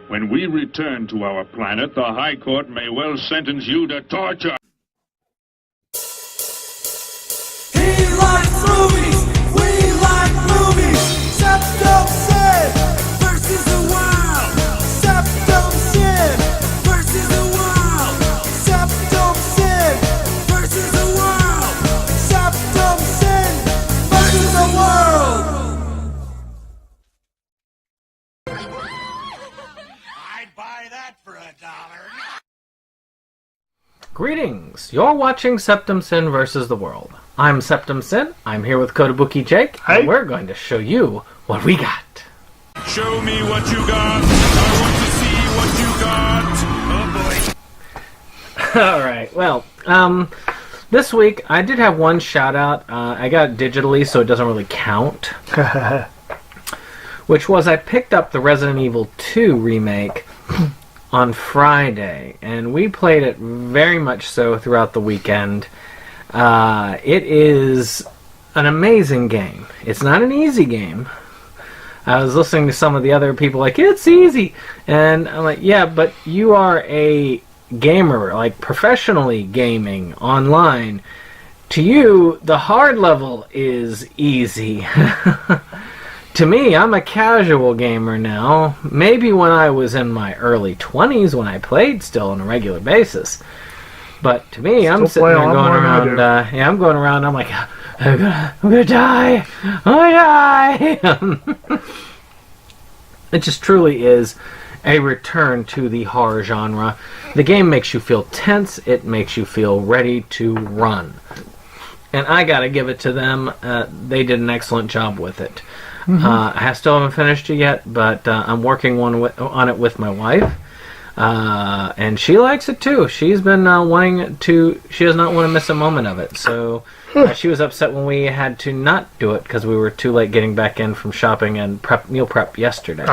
When we return to our planet, the High Court may well sentence you to torture. He likes movies, we like movies. SeptumSin versus the world. SeptumSin versus the world. SeptumSin versus the world. SeptumSin versus the world. I'd buy that for $1. Greetings! You're watching SeptumSin vs. the World. I'm SeptumSin. I'm here with Kotobuki Jake. Hey. And we're going to show you what we got. Show me what you got. I want to see what you got. Oh boy. Alright, well, this week I did have one shout out. I got it digitally, so it doesn't really count. Which was I picked up the Resident Evil 2 remake on Friday, and we played it very much so throughout the weekend. It is an amazing game. It's not an easy game. I was listening to some of the other people like, it's easy, and I'm like, yeah, but you are a gamer, like professionally gaming online. To you, the hard level is easy. To me, I'm a casual gamer now. Maybe when I was in my early 20s when I played still on a regular basis. But to me, I'm sitting there going around, I'm going around, I'm like, I'm gonna die! I'm gonna die! It just truly is a return to the horror genre. The game makes you feel tense, it makes you feel ready to run. And I gotta give it to them, they did an excellent job with it. I still haven't finished it yet, but I'm working on it with my wife, and she likes it too. She's been wanting to. She does not want to miss a moment of it. So she was upset when we had to not do it because we were too late getting back in from shopping and meal prep yesterday.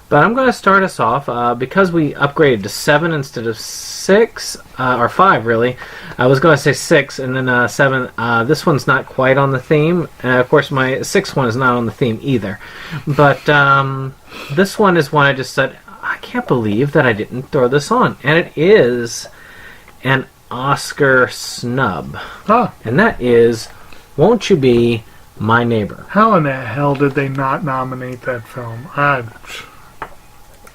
But I'm going to start us off because we upgraded to 7 instead of 6 or 5 really. I was going to say 6 and then 7. This one's not quite on the theme. Of course, my 6th one is not on the theme either. But this one is one I just said, I can't believe that I didn't throw this on, and it is an Oscar snub, and that is "Won't You Be My Neighbor." How in the hell did they not nominate that film?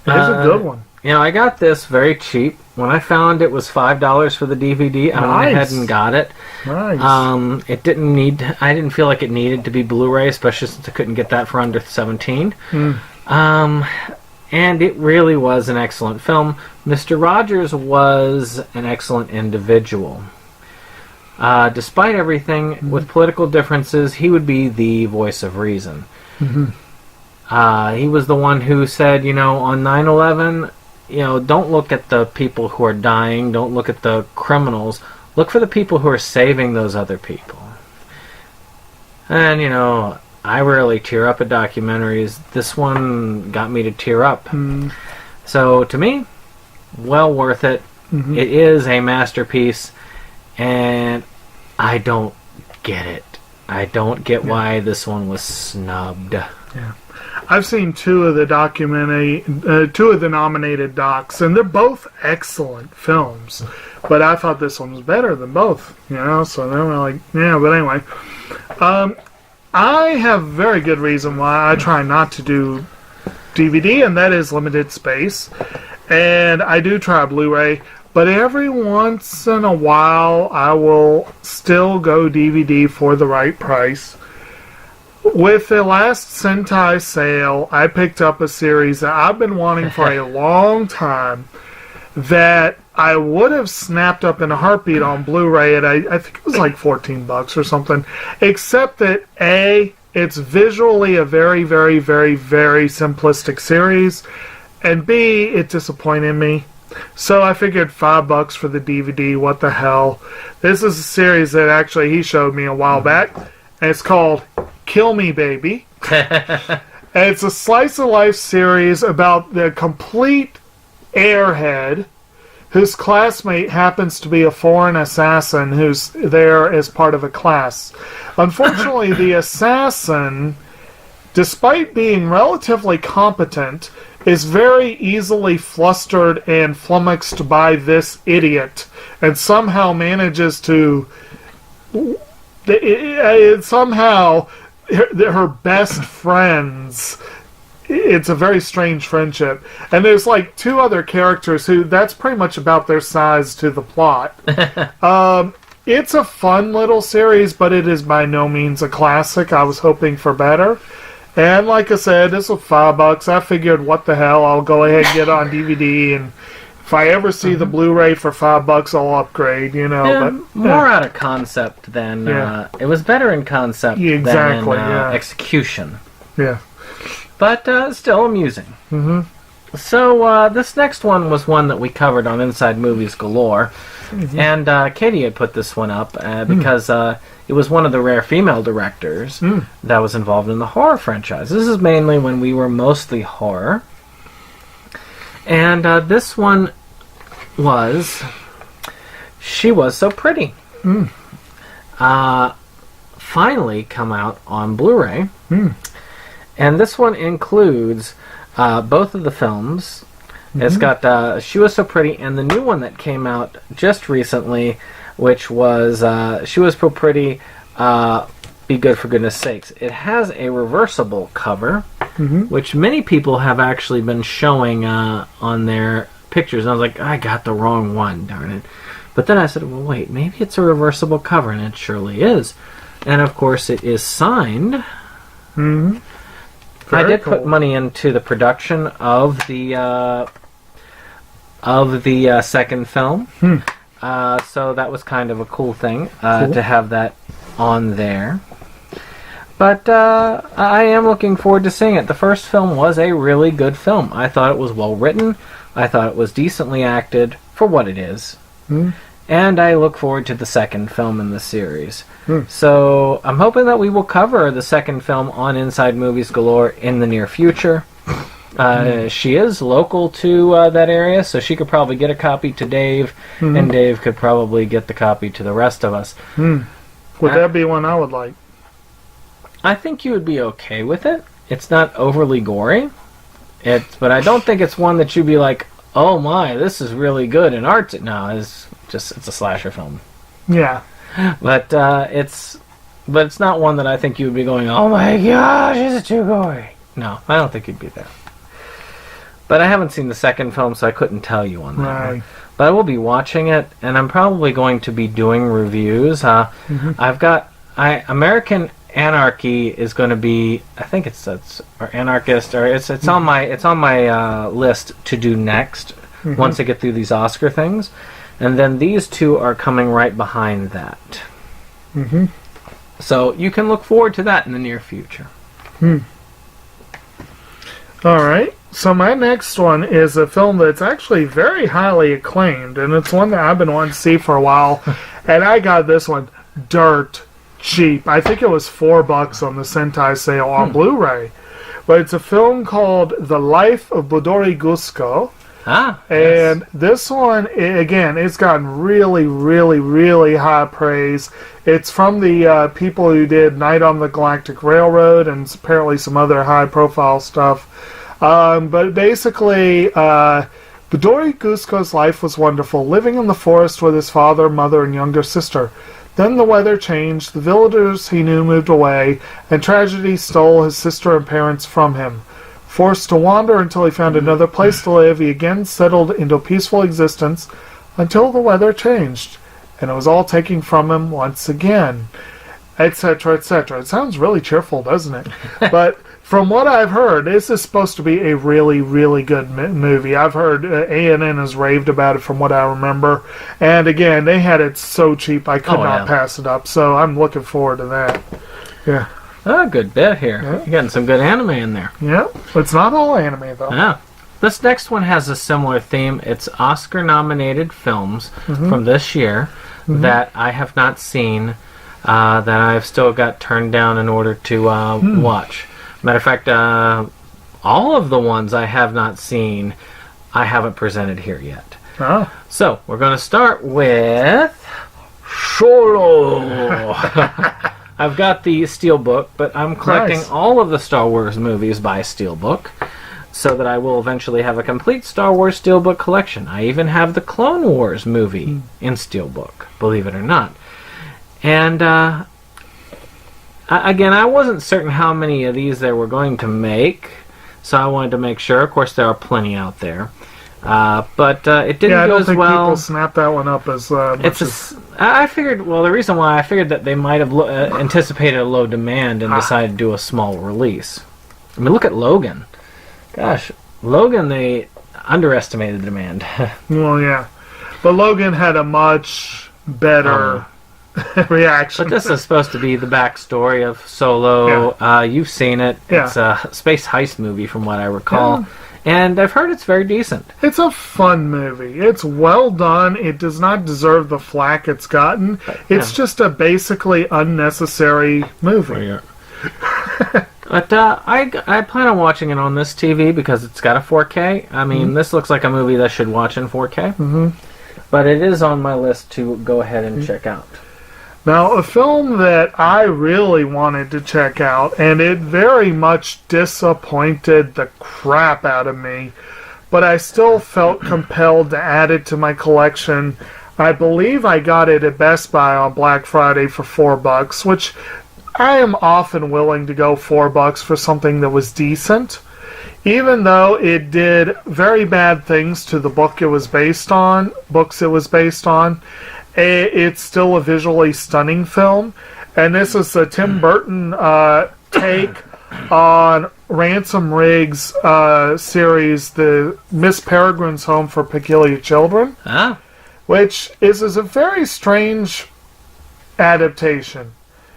It is a good one. You know, I got this very cheap. When I found it was $5 for the DVD, I went ahead and got it. Nice. It didn't need. I didn't feel like it needed to be Blu-ray, especially since I couldn't get that for under 17. And it really was an excellent film. Mr. Rogers was an excellent individual. Despite everything, with political differences, he would be the voice of reason. He was the one who said, you know, on 9/11, you know, don't look at the people who are dying, don't look at the criminals, look for the people who are saving those other people. And, you know, I rarely tear up at documentaries. This one got me to tear up. So, to me, well worth it. It is a masterpiece, and I don't get it. I don't get why this one was snubbed. Yeah. I've seen two of the nominated docs, and they're both excellent films. But I thought this one was better than both, you know. So they were like, yeah. But anyway, I have very good reason why I try not to do DVD, and that is limited space. And I do try Blu-ray, but every once in a while I will still go DVD for the right price. With the last Sentai sale, I picked up a series that I've been wanting for a long time that I would have snapped up in a heartbeat on Blu-ray at, I think it was like $14 or something, except that A, it's visually a very, very, very, very simplistic series, and B, it disappointed me. So I figured $5 for the DVD, what the hell. This is a series that actually he showed me a while back, and it's called Kill Me Baby. And it's a slice of life series about the complete airhead whose classmate happens to be a foreign assassin who's there as part of a class. Unfortunately, the assassin despite being relatively competent, is very easily flustered and flummoxed by this idiot, and somehow manages to... somehow, her best friends... It's a very strange friendship. And there's like two other characters who, that's pretty much about their size to the plot. It's a fun little series, but it is by no means a classic. I was hoping for better. And like I said, this was $5. I figured, what the hell, I'll go ahead and get it on DVD, and if I ever see the Blu-ray for $5, I'll upgrade, you know. Yeah, but more out of concept than... it was better in concept than in execution. Yeah. But still amusing. Mm-hmm. So this next one was one that we covered on Inside Movies Galore. Mm-hmm. And Katie had put this one up because it was one of the rare female directors that was involved in the horror franchise. This is mainly when we were mostly horror. And this one was She Was So Pretty. Finally come out on Blu-ray. And this one includes both of the films. It's got She Was So Pretty and the new one that came out just recently, which was She Was So Pretty, Be Good for Goodness Sakes. It has a reversible cover, which many people have actually been showing on their pictures. And I was like, I got the wrong one, darn it. But then I said, well, wait, maybe it's a reversible cover, and it surely is. And of course, it is signed. I did put money into the production of the second film, so that was kind of a cool thing to have that on there. But I am looking forward to seeing it. The first film was a really good film. I thought it was well written. I thought it was decently acted for what it is. And I look forward to the second film in the series. So I'm hoping that we will cover the second film on Inside Movies Galore in the near future. She is local to that area, so she could probably get a copy to Dave, and Dave could probably get the copy to the rest of us. Would that be one I would like? I think you would be okay with it. It's not overly gory, but I don't think it's one that you'd be like, oh my, this is really good and arts. No, it's a slasher film. Yeah. But it's not one that I think you would be going, oh my gosh, is it too gory? No, I don't think you'd be there. But I haven't seen the second film, so I couldn't tell you on that. Right. But I will be watching it, and I'm probably going to be doing reviews. I've got American Anarchy is going to be, I think or Anarchist, or it's on my list to do next once I get through these Oscar things. And then these two are coming right behind that. So you can look forward to that in the near future. Alright, so my next one is a film that's actually very highly acclaimed, and it's one that I've been wanting to see for a while, and I got this one dirt cheap. I think it was $4 on the Sentai sale on Blu-ray. But it's a film called The Life of Budori Gusko. And this one, again, it's gotten really, really, really high praise. It's from the people who did Night on the Galactic Railroad and apparently some other high-profile stuff. But basically, Budori Gusko's life was wonderful, living in the forest with his father, mother, and younger sister. Then the weather changed, the villagers he knew moved away, and tragedy stole his sister and parents from him. Forced to wander until he found another place to live, he again settled into a peaceful existence until the weather changed, and it was all taken from him once again, etc., etc. It sounds really cheerful, doesn't it? But from what I've heard, this is supposed to be a really, really good movie. I've heard A&N has raved about it from what I remember, and again, they had it so cheap I could not pass it up, so I'm looking forward to that. Yeah. Oh, good bit here. Yeah. You're getting some good anime in there. Yeah, it's not all anime, though. Yeah. This next one has a similar theme. It's Oscar-nominated films from this year that I have not seen, that I've still got turned down in order to watch. Matter of fact, all of the ones I have not seen, I haven't presented here yet. Oh. So, we're going to start with Solo. I've got the Steelbook, but I'm collecting Nice. all of the Star Wars movies by Steelbook, so that I will eventually have a complete Star Wars Steelbook collection. I even have the Clone Wars movie in Steelbook, believe it or not. And again, I wasn't certain how many of these they were going to make, so I wanted to make sure. Of course, there are plenty out there. But it didn't Yeah, I go don't as think well. people snap that one up as much It's as... I figured. Well, the reason why I figured that they might have anticipated a low demand and decided to do a small release. I mean, look at Logan. Gosh, Logan, they underestimated the demand. Well, yeah. But Logan had a much better reaction. But this is supposed to be the backstory of Solo. You've seen it. Yeah. It's a space heist movie, from what I recall. And I've heard it's very decent. It's a fun movie. It's well done. It does not deserve the flack it's gotten. It's just a basically unnecessary movie. But I plan on watching it on this TV because it's got a 4K. I mean, this looks like a movie that should watch in 4K. Mm-hmm. But it is on my list to go ahead and check out. Now, a film that I really wanted to check out, and it very much disappointed the crap out of me, but I still felt compelled to add it to my collection. I believe I got it at Best Buy on Black Friday for $4, which I am often willing to go $4 for something that was decent. Even though it did very bad things to the books it was based on, it's still a visually stunning film. And this is the Tim Burton take on Ransom Riggs' series, the Miss Peregrine's Home for Peculiar Children, which is a very strange adaptation.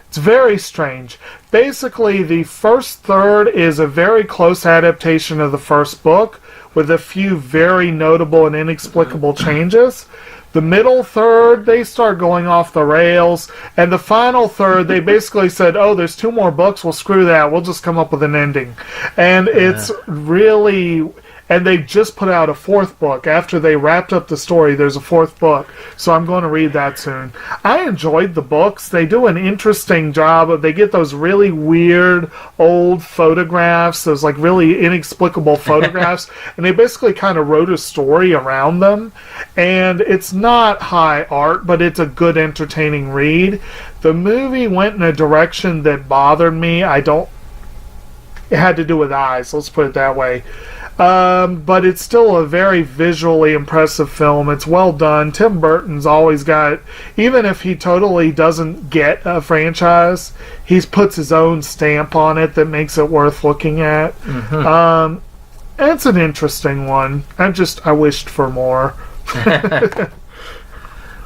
It's very strange. Basically, the first third is a very close adaptation of the first book, with a few very notable and inexplicable changes. The middle third, they start going off the rails. And the final third, they basically said, oh, there's 2 more books, well, screw that, we'll just come up with an ending. And it's really... And they just put out a 4th book. After they wrapped up the story, there's a 4th book. So I'm going to read that soon. I enjoyed the books. They do an interesting job. They get those really weird old photographs, those like really inexplicable photographs, and they basically kind of wrote a story around them. And it's not high art, but it's a good, entertaining read. The movie went in a direction that bothered me. It had to do with eyes, let's put it that way. But it's still a very visually impressive film. It's well done. Tim Burton's always got, even if he totally doesn't get a franchise, he puts his own stamp on it that makes it worth looking at. It's an interesting one. I wished for more.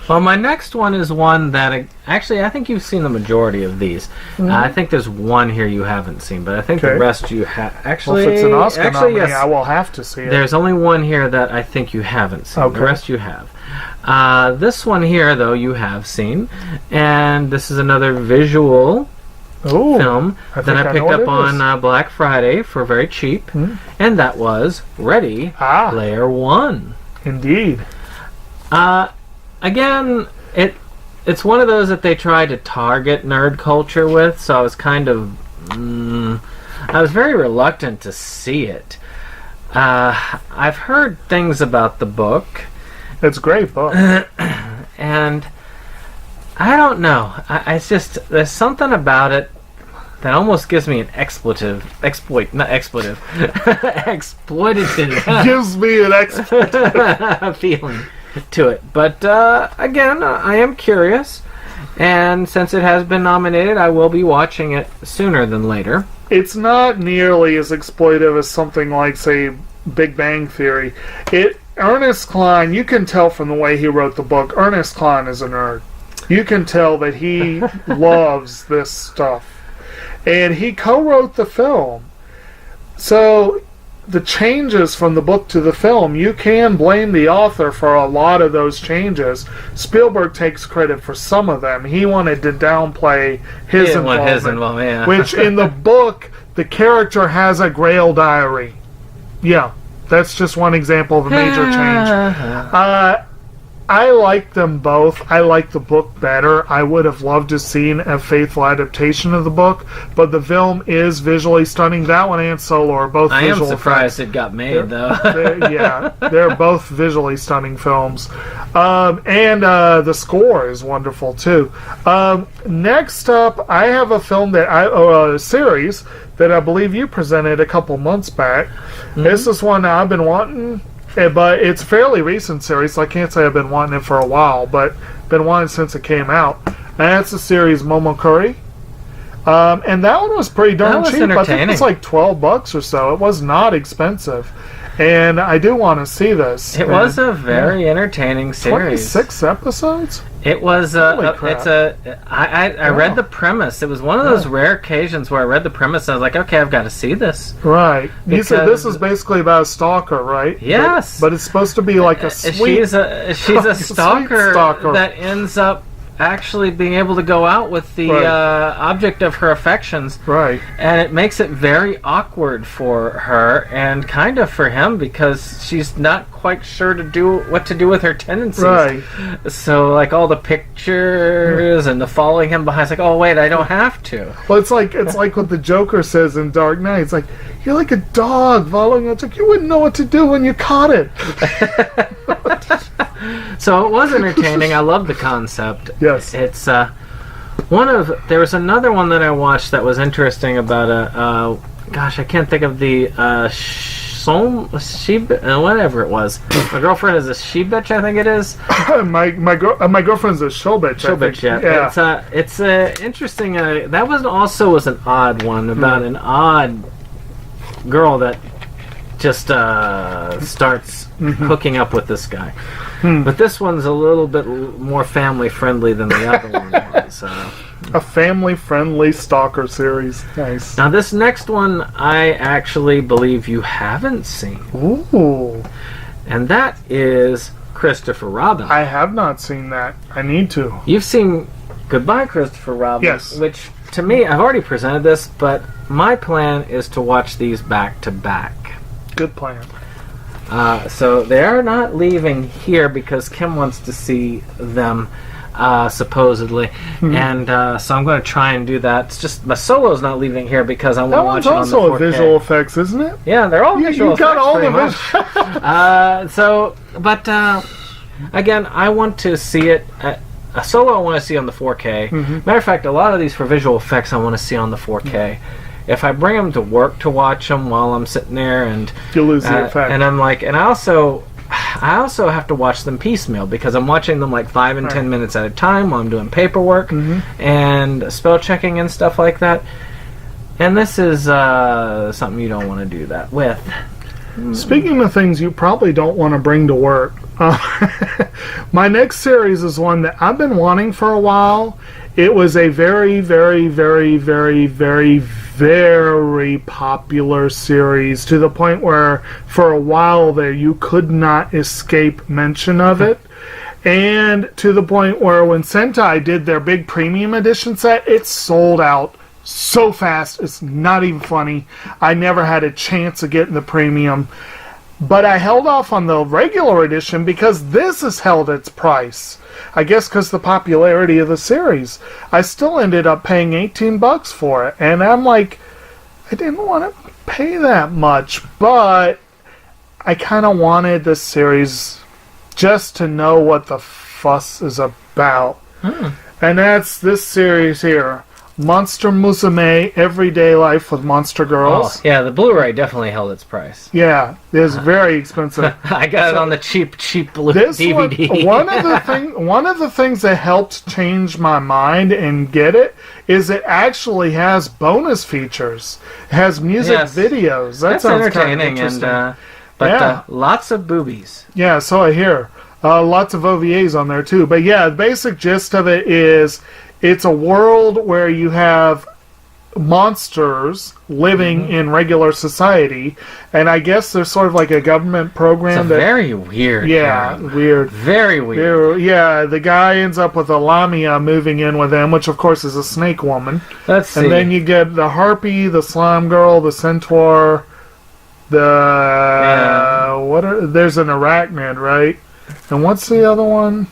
Well, my next one is one that... Actually, I think you've seen the majority of these. I think there's one here you haven't seen, but I think the rest you have... Actually, Well, if it's an Oscar nominee, yes. I will have to see it. There's only one here that I think you haven't seen. Okay. The rest you have. This one here, though, you have seen. And this is another visual film that I picked up on Black Friday for very cheap. And that was Ready Player One. Indeed. Again, it's one of those that they try to target nerd culture with, so I was kind of... I was very reluctant to see it. I've heard things about the book. It's a great book. And I don't know. It's just... There's something about it that almost gives me an exploitative Gives me an exploitative feeling to it. But again, I am curious, and since it has been nominated, I will be watching it sooner than later. It's not nearly as exploitive as something like, say, Big Bang Theory. Ernest Cline, you can tell from the way he wrote the book, Ernest Cline is a nerd. You can tell that he loves this stuff. And he co-wrote the film. So the changes from the book to the film, you can blame the author for a lot of those changes. Spielberg takes credit for some of them. He wanted to downplay his involvement. Which in the book, the character has a Grail diary. Yeah, that's just one example of a major change. I like them both. I like the book better. I would have loved to seen a faithful adaptation of the book, but the film is visually stunning. That one and Solo are both I am visual surprised effects. it got made, though. They're both visually stunning films. And the score is wonderful, too. Next up, I have a film that a series that I believe you presented a couple months back. This is one that I've been wanting, but it's a fairly recent series, so I can't say I've been wanting it for a while, but been wanting since it came out. And that's the series Momokuri. And that one was pretty darn cheap. I think it's like $12 or so. It was not expensive. And I do want to see this. It was a very entertaining series. 26 episodes? It was I read the premise. It was one of those rare occasions where I read the premise and I was like, okay, I've got to see this. Right. You said this is basically about a stalker, right? Yes. But it's supposed to be like a sweet... She's a stalker that ends up actually being able to go out with the object of her affections. Right. And it makes it very awkward for her and kind of for him because she's not quite sure what to do with her tendencies. Right. So like all the pictures and the following him behind, it's like, oh wait, I don't have to. Well, it's like what the Joker says in Dark Knight. It's like, you're like a dog following. It's like you wouldn't know what to do when you caught it. So it was entertaining. I love the concept. Yes. It's there was another one that I watched that was interesting about gosh, I can't think of the whatever it was. My girlfriend is a she-bitch, I think it is. my girlfriend's a show bitch. Yeah. It's interesting. That was an odd one about an odd girl that just starts hooking up with this guy. But this one's a little bit more family friendly than the other one was. A family friendly stalker series. Nice. Now this next one I actually believe you haven't seen. Ooh. And that is Christopher Robin. I have not seen that. I need to. You've seen Goodbye Christopher Robin. Yes. Which to me, I've already presented this, but my plan is to watch these back to back. Good plan. So they are not leaving here because Kim wants to see them, supposedly, and so I'm going to try and do that. It's just my Solo's not leaving here because I want to watch it on the 4K. That one's also visual effects, isn't it? Yeah, they're all visual effects. You got all the visual. Again, I want to see it. A Solo I want to see on the 4K. Matter of fact, a lot of these for visual effects I want to see on the 4K. If I bring them to work to watch them while I'm sitting there, and you lose the effect. And I'm like, and I also have to watch them piecemeal because I'm watching them like 5 and 10 minutes at a time while I'm doing paperwork and spell checking and stuff like that. And this is something you don't want to do that with. Speaking of things you probably don't want to bring to work, my next series is one that I've been wanting for a while. It was a very, very, very, very, very, very popular series to the point where for a while there you could not escape mention of it. And to the point where when Sentai did their big premium edition set, it sold out so fast. It's not even funny. I never had a chance of getting the premium. But I held off on the regular edition because this has held its price. I guess because the popularity of the series. I still ended up paying $18 for it. And I'm like, I didn't want to pay that much. But I kind of wanted this series just to know what the fuss is about. And that's this series here. Monster Musume, Everyday Life with Monster Girls. Oh, yeah, the Blu-ray definitely held its price. Yeah, it was very expensive. I got it on the cheap DVD. One of the things that helped change my mind and get it is it actually has bonus features. It has music videos. That's entertaining and lots of boobies. Yeah, so I hear. Lots of OVAs on there too. But yeah, the basic gist of it is it's a world where you have monsters living in regular society, and I guess there's sort of like a government program. It's very weird. Yeah, weird. Very weird. Yeah, the guy ends up with a Lamia moving in with him, which of course is a snake woman. Let's see. And then you get the harpy, the slime girl, the centaur, there's an arachnid, right? And what's the other one?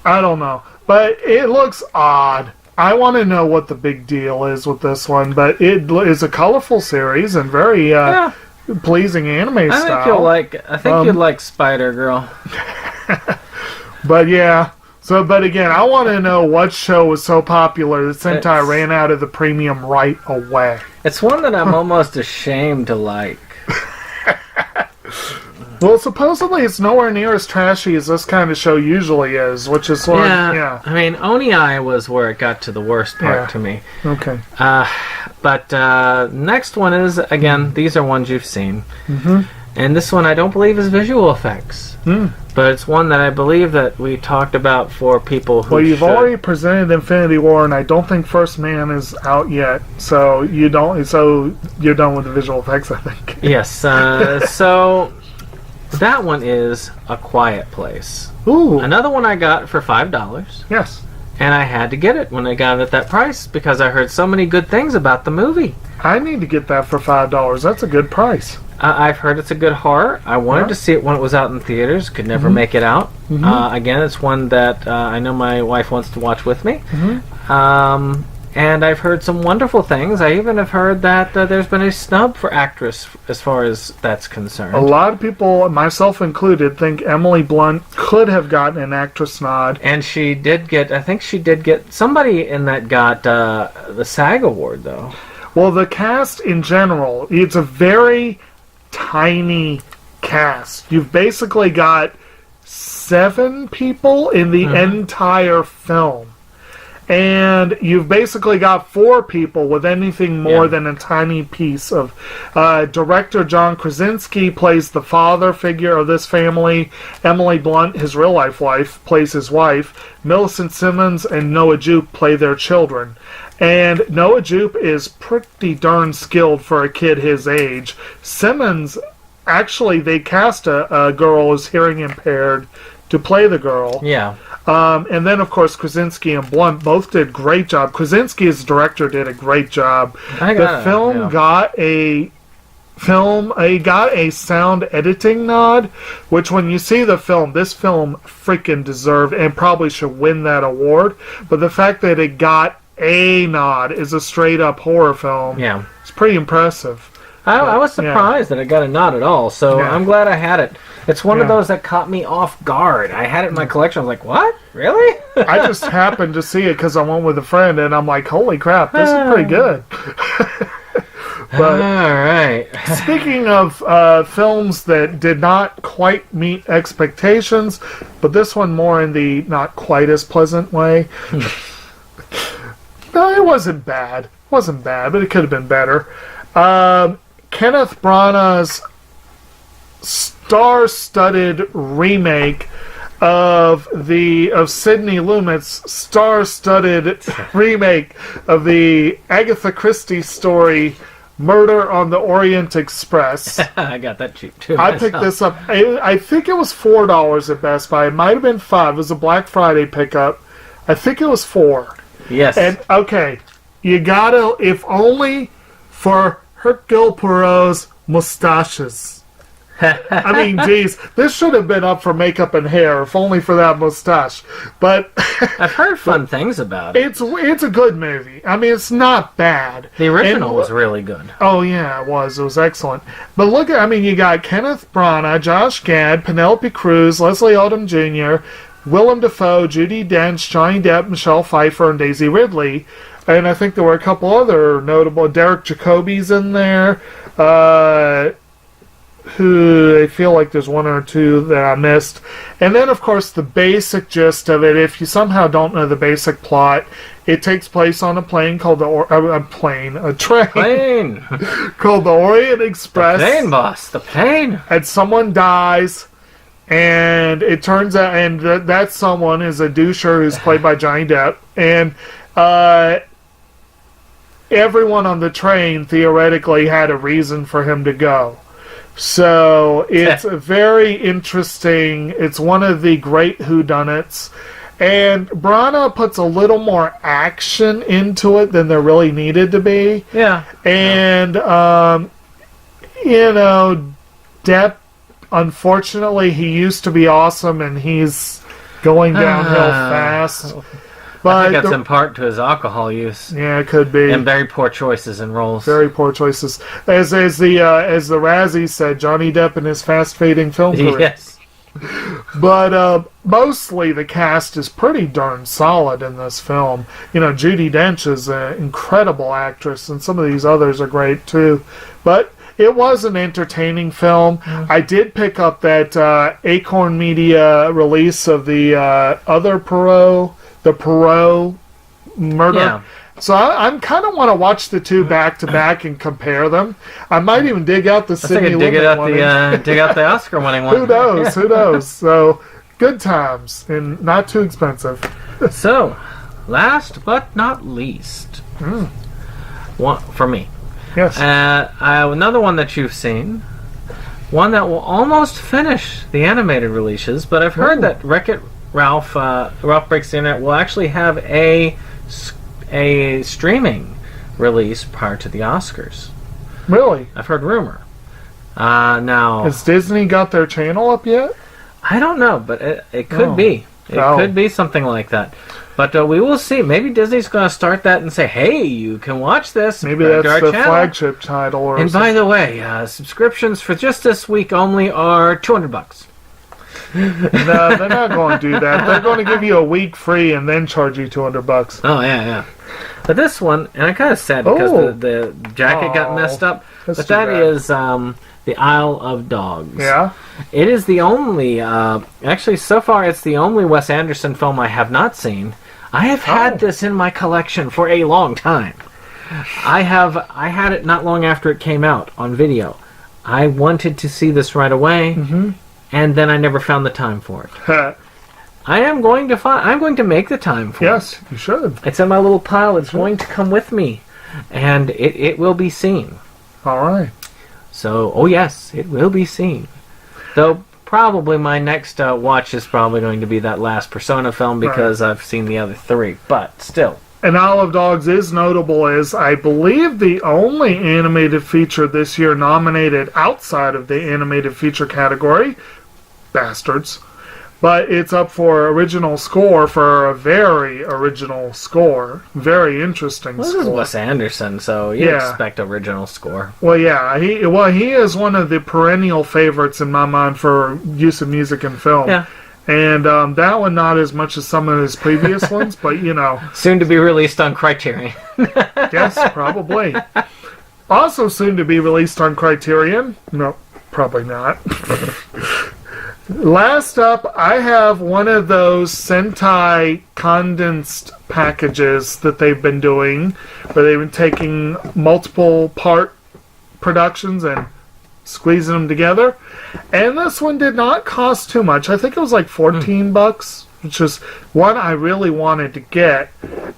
I don't know. But it looks odd. I want to know what the big deal is with this one, but it is a colorful series and very pleasing anime style. I think you'd like Spider Girl. But yeah. So, but again, I want to know what show was so popular that Sentai ran out of the premium right away. It's one that I'm almost ashamed to like. Well, supposedly it's nowhere near as trashy as this kind of show usually is, which is why, yeah. I mean, Oni-Eye was where it got to the worst part to me. Okay. But next one is, again, these are ones you've seen. Mm-hmm. And this one I don't believe is visual effects. Mm. But it's one that I believe that we talked about for people who Well, you've already presented Infinity War, and I don't think First Man is out yet. So you're done with the visual effects, I think. Yes. So that one is A Quiet Place. Ooh. Another one I got for $5. Yes. And I had to get it when I got it at that price because I heard so many good things about the movie. I need to get that for $5. That's a good price. I've heard it's a good horror. I wanted to see it when it was out in theaters. Could never make it out. Mm-hmm. Again, it's one that I know my wife wants to watch with me. Mm-hmm. And I've heard some wonderful things. I even have heard that there's been a snub for actress as far as that's concerned. A lot of people, myself included, think Emily Blunt could have gotten an actress nod. And she did get, I think she did get, somebody in that got the SAG award, though. Well, the cast in general, it's a very tiny cast. You've basically got 7 people in the entire film. And you've basically got 4 people with anything more than a tiny piece of... director John Krasinski plays the father figure of this family. Emily Blunt, his real-life wife, plays his wife. Millicent Simmons and Noah Jupe play their children. And Noah Jupe is pretty darn skilled for a kid his age. Simmons, actually, they cast a girl who's hearing impaired to play the girl. Yeah. And then, of course, Krasinski and Blunt both did a great job. Krasinski, as director, did a great job. The film got a sound editing nod, which when you see the film, this film freaking deserved and probably should win that award. But the fact that it got a nod is a straight-up horror film. Yeah. It's pretty impressive. I was surprised that it got a nod at all, so I'm glad I had it. It's one of those that caught me off guard. I had it in my collection. I was like, what? Really? I just happened to see it because I went with a friend, and I'm like, holy crap, this is pretty good. But all right. Speaking of films that did not quite meet expectations, but this one more in the not quite as pleasant way. No, it wasn't bad. It wasn't bad, but it could have been better. Kenneth Branagh's star-studded remake of Sidney Lumet's star-studded remake of the Agatha Christie story Murder on the Orient Express. I got that cheap too. I picked this up. I think it was $4 at Best Buy. It might have been $5. It was a Black Friday pickup. I think it was $4. Yes. And okay, you gotta, if only for Hercule Poirot's mustaches. I mean, geez, this should have been up for makeup and hair, if only for that mustache. But I've heard fun things about it. It's a good movie. I mean, it's not bad. The original was really good. Oh yeah, it was. It was excellent. But look at, I mean, you got Kenneth Branagh, Josh Gad, Penelope Cruz, Leslie Odom Jr., Willem Dafoe, Judi Dench, Johnny Depp, Michelle Pfeiffer, and Daisy Ridley. And I think there were a couple other notable. Derek Jacobi's in there. Who I feel like there's one or two that I missed. And then, of course, the basic gist of it, if you somehow don't know the basic plot, it takes place on a plane called a train called the Orient Express. The plane, boss. The plane. And someone dies, and it turns out, and that someone is a doucher who's played by Johnny Depp, and everyone on the train theoretically had a reason for him to go. So it's very interesting. It's one of the great whodunits. And Branagh puts a little more action into it than there really needed to be. Yeah. And, Depp unfortunately, he used to be awesome, and he's going downhill fast. But I think that's in part to his alcohol use. Yeah, it could be. And very poor choices in roles. Very poor choices. As the Razzie said, Johnny Depp and his fast-fading film career. Yes. But mostly the cast is pretty darn solid in this film. You know, Judi Dench is an incredible actress, and some of these others are great too. But it was an entertaining film. I did pick up that Acorn Media release of the other Perot, the Perot murder. Yeah. So I'm kind of want to watch the two back to back and compare them. I might even dig out the Sidney Lumet one. Dig out the Oscar-winning one. Who knows? Who knows? So good times and not too expensive. So, last but not least, one for me. Yes. Another one that you've seen, one that will almost finish the animated releases, but I've heard that Wreck-It Ralph Breaks the Internet will actually have a streaming release prior to the Oscars. Really? I've heard rumor. Now, has Disney got their channel up yet? I don't know, but it could be. It could be something like that. But we will see. Maybe Disney's going to start that and say, "Hey, you can watch this." Maybe that's the flagship title. Or and by the way, subscriptions for just this week only are $200. No, they're not going to do that. They're going to give you a week free and then charge you $200. Oh yeah. But this one, and I'm kind of sad because the jacket got messed up. But that is The Isle of Dogs. Yeah. It is the only, actually so far it's the only Wes Anderson film I have not seen. I have had this in my collection for a long time. I had it not long after it came out on video. I wanted to see this right away, and then I never found the time for it. I'm going to make the time for it. Yes, you should. It's in my little pile. It's going to come with me, and it will be seen. All right. So, oh yes, it will be seen. Though probably my next watch is probably going to be that last Persona film because I've seen the other three. But still. And Isle of Dogs is notable as, I believe, the only animated feature this year nominated outside of the animated feature category. Bastards. But it's up for original score for a very original score. Very interesting score. This is Wes Anderson, so you expect original score. Well, yeah. He is one of the perennial favorites in my mind for use of music in film. Yeah. And that one not as much as some of his previous ones, but you know. Soon to be released on Criterion. Yes, probably. Also soon to be released on Criterion. No, probably not. Last up, I have one of those Sentai condensed packages that they've been doing, where they've been taking multiple part productions and squeezing them together. And this one did not cost too much. I think it was like $14, which is one I really wanted to get.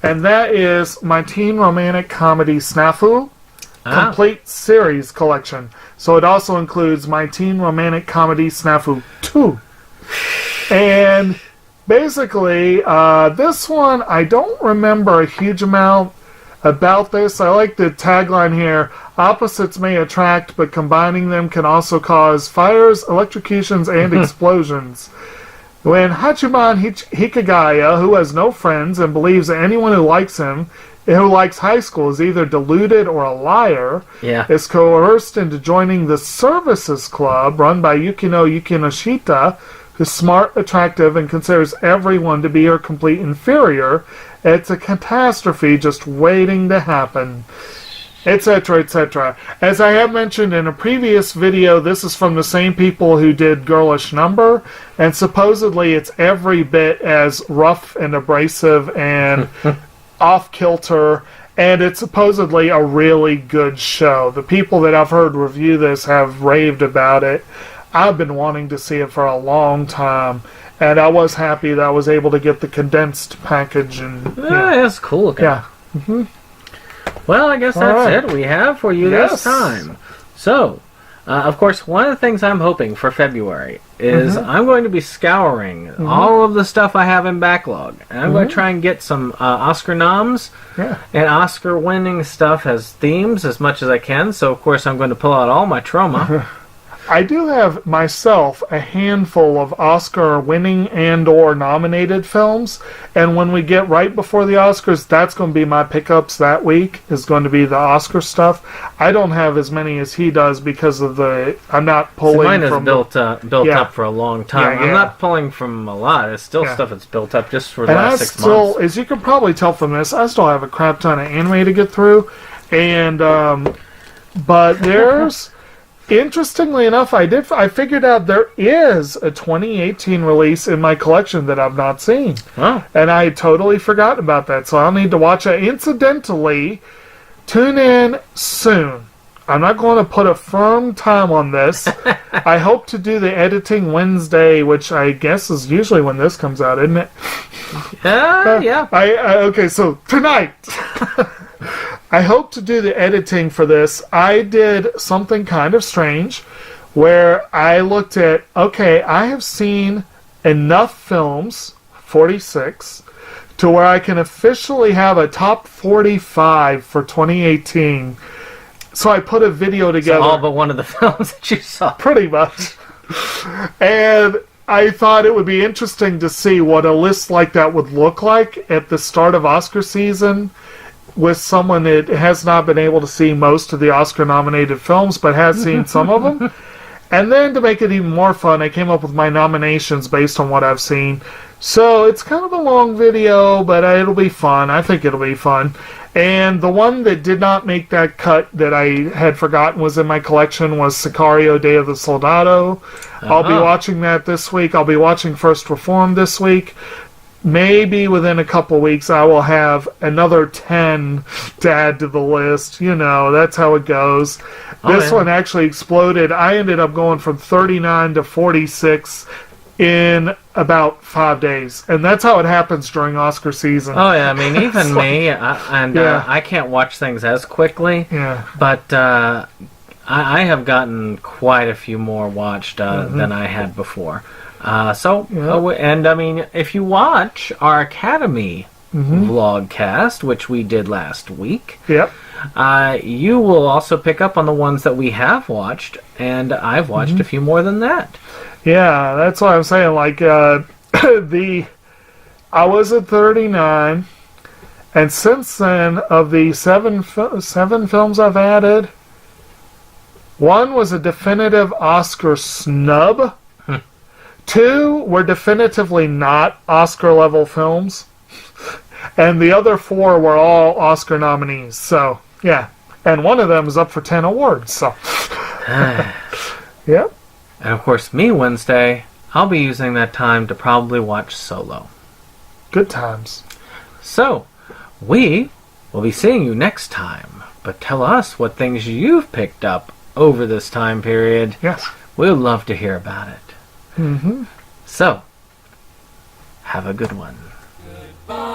And that is my teen romantic comedy Snafu complete series collection. So it also includes my teen romantic comedy Snafu 2. And basically, this one, I don't remember a huge amount about this. I like the tagline here: opposites may attract, but combining them can also cause fires, electrocutions, and explosions. When Hachiman Hikagaya, who has no friends and believes that anyone who likes high school is either deluded or a liar, is coerced into joining the Services Club run by Yukino Yukinoshita, who's smart, attractive, and considers everyone to be her complete inferior. It's a catastrophe just waiting to happen, etc., etc. As I have mentioned in a previous video, this is from the same people who did Girlish Number, and supposedly it's every bit as rough and abrasive and off-kilter, and it's supposedly a really good show. The people that I've heard review this have raved about it. I've been wanting to see it for a long time, and I was happy that I was able to get the condensed package. And that's cool. Okay. Yeah. Well, I guess that's it we have for you this time. So, of course, one of the things I'm hoping for February is I'm going to be scouring all of the stuff I have in backlog. And I'm going to try and get some Oscar noms and Oscar-winning stuff as themes as much as I can. So, of course, I'm going to pull out all my trauma. I do have myself a handful of Oscar-winning and/or nominated films, and when we get right before the Oscars, that's going to be my pickups that week. Is going to be the Oscar stuff. I don't have as many as he does because of I'm not pulling. Mine is from built up for a long time. Yeah, yeah. I'm not pulling from a lot. It's still stuff that's built up just for the and last I 6 still, months. as you can probably tell from this, I still have a crap ton of anime to get through, and but there's. Interestingly enough, I figured out there is a 2018 release in my collection that I've not seen. Oh. And I had totally forgotten about that, so I'll need to watch it. Incidentally, tune in soon. I'm not going to put a firm time on this. I hope to do the editing Wednesday, which I guess is usually when this comes out, isn't it? Yeah. Okay, so tonight... I hope to do the editing for this. I did something kind of strange where I looked at, okay, I have seen enough films, 46, to where I can officially have a top 45 for 2018. So I put a video together. So all but one of the films that you saw. Pretty much. And I thought it would be interesting to see what a list like that would look like at the start of Oscar season, with someone that has not been able to see most of the Oscar-nominated films, but has seen some of them. And then to make it even more fun, I came up with my nominations based on what I've seen. So it's kind of a long video, but it'll be fun. I think it'll be fun. And the one that did not make that cut that I had forgotten was in my collection was Sicario, Day of the Soldado. I'll be watching that this week. I'll be watching First Reformed this week. Maybe within a couple weeks I will have another 10 to add to the list. You know, that's how it goes. This one actually exploded. I ended up going from 39 to 46 in about 5 days. And that's how it happens during Oscar season. Oh, yeah. I mean, even me, I can't watch things as quickly. Yeah. But I have gotten quite a few more watched than I had before. And I mean, if you watch our Academy vlogcast, which we did last week, you will also pick up on the ones that we have watched, and I've watched a few more than that. Yeah, that's what I'm saying. Like, I was at 39, and since then, of the seven films I've added, one was a definitive Oscar snub. 2 were definitively not Oscar-level films. And the other 4 were all Oscar nominees. So, yeah. And one of them is up for 10 awards. So, yep. And of course, me, Wednesday, I'll be using that time to probably watch Solo. Good times. So, we will be seeing you next time. But tell us what things you've picked up over this time period. Yes. We'd love to hear about it. Mm-hmm. So, have a good one. Goodbye.